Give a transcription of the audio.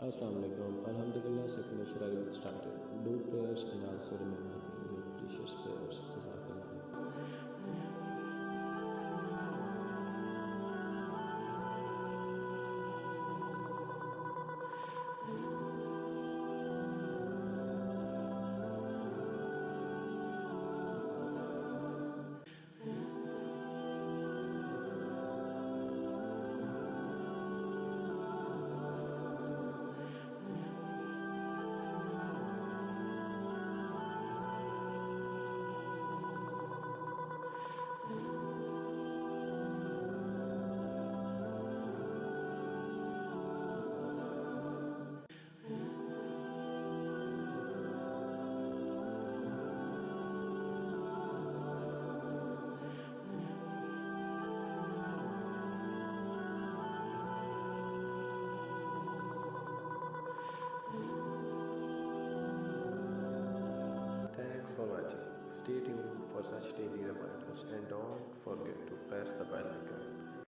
Assalamu alaikum. Alhamdulillah, second Shura will started. Do prayers and also remember me in your precious prayers. Jazakallah. Thanks for watching. Stay tuned for such daily reminders and don't forget to press the bell icon.